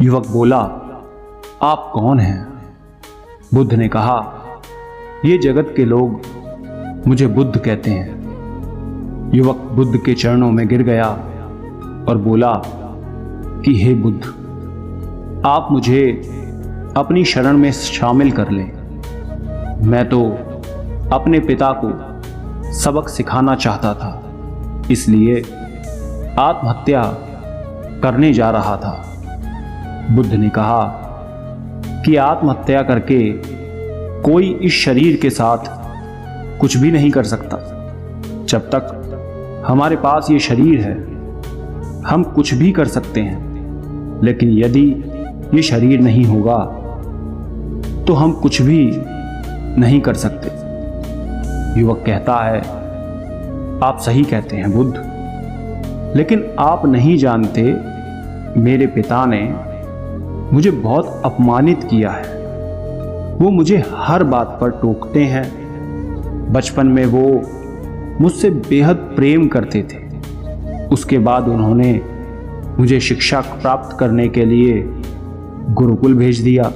युवक बोला, आप कौन हैं? बुद्ध ने कहा, ये जगत के लोग मुझे बुद्ध कहते हैं। युवक बुद्ध के चरणों में गिर गया और बोला कि हे बुद्ध, आप मुझे अपनी शरण में शामिल कर लें। मैं तो अपने पिता को सबक सिखाना चाहता था, इसलिए आत्महत्या करने जा रहा था। बुद्ध ने कहा कि आत्महत्या करके कोई इस शरीर के साथ कुछ भी नहीं कर सकता। जब तक हमारे पास ये शरीर है, हम कुछ भी कर सकते हैं, लेकिन यदि ये शरीर नहीं होगा तो हम कुछ भी नहीं कर सकते। युवक कहता है, आप सही कहते हैं बुद्ध, लेकिन आप नहीं जानते मेरे पिता ने मुझे बहुत अपमानित किया है। वो मुझे हर बात पर टोकते हैं। बचपन में वो मुझसे बेहद प्रेम करते थे। उसके बाद उन्होंने मुझे शिक्षा प्राप्त करने के लिए गुरुकुल भेज दिया।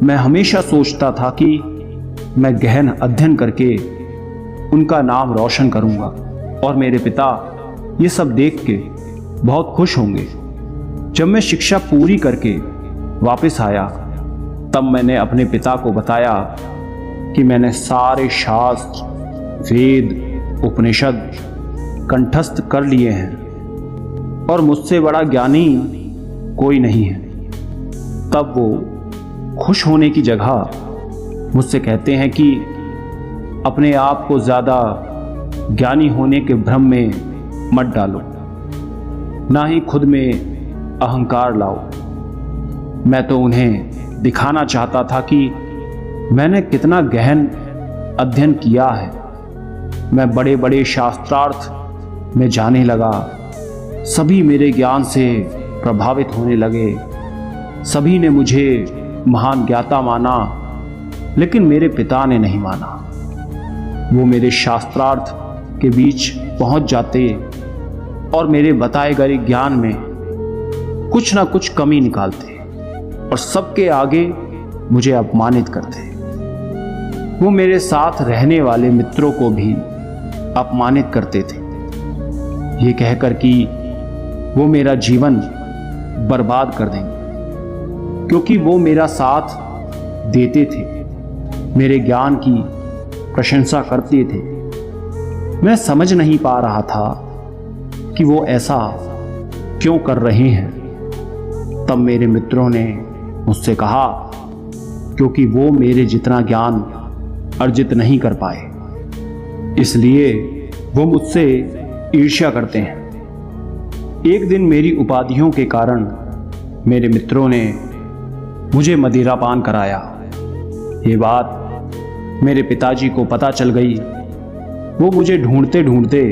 मैं हमेशा सोचता था कि मैं गहन अध्ययन करके उनका नाम रोशन करूंगा और मेरे पिता ये सब देख के बहुत खुश होंगे। जब मैं शिक्षा पूरी करके वापस आया, तब मैंने अपने पिता को बताया कि मैंने सारे शास्त्र, वेद, उपनिषद कंठस्थ कर लिए हैं और मुझसे बड़ा ज्ञानी कोई नहीं है। तब वो खुश होने की जगह मुझसे कहते हैं कि अपने आप को ज़्यादा ज्ञानी होने के भ्रम में मत डालो, ना ही खुद में अहंकार लाओ। मैं तो उन्हें दिखाना चाहता था कि मैंने कितना गहन अध्ययन किया है। मैं बड़े बड़े शास्त्रार्थ में जाने लगा। सभी मेरे ज्ञान से प्रभावित होने लगे। सभी ने मुझे महान ज्ञाता माना, लेकिन मेरे पिता ने नहीं माना। वो मेरे शास्त्रार्थ के बीच पहुंच जाते और मेरे बताए गए ज्ञान में कुछ ना कुछ कमी निकालते और सबके आगे मुझे अपमानित करते। वो मेरे साथ रहने वाले मित्रों को भी अपमानित करते थे, ये कहकर कि वो मेरा जीवन बर्बाद कर देंगे, क्योंकि वो मेरा साथ देते थे, मेरे ज्ञान की प्रशंसा करते थे। मैं समझ नहीं पा रहा था कि वो ऐसा क्यों कर रहे हैं। तब मेरे मित्रों ने मुझसे कहा, क्योंकि वो मेरे जितना ज्ञान अर्जित नहीं कर पाए, इसलिए वो मुझसे ईर्ष्या करते हैं। एक दिन मेरी उपाधियों के कारण मेरे मित्रों ने मुझे मदिरापान कराया। ये बात मेरे पिताजी को पता चल गई। वो मुझे ढूंढते ढूंढते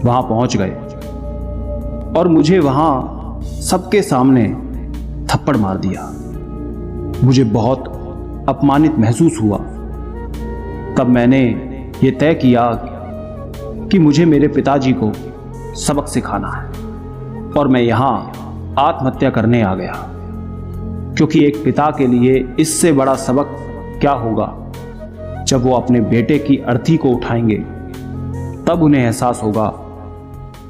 वहां पहुंच गए और मुझे वहां सबके सामने थप्पड़ मार दिया। मुझे बहुत अपमानित महसूस हुआ। तब मैंने ये तय किया कि मुझे मेरे पिताजी को सबक सिखाना है और मैं यहाँ आत्महत्या करने आ गया, क्योंकि एक पिता के लिए इससे बड़ा सबक क्या होगा। जब वो अपने बेटे की अर्थी को उठाएंगे, तब उन्हें एहसास होगा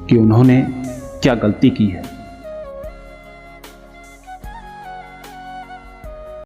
कि उन्होंने क्या गलती की है।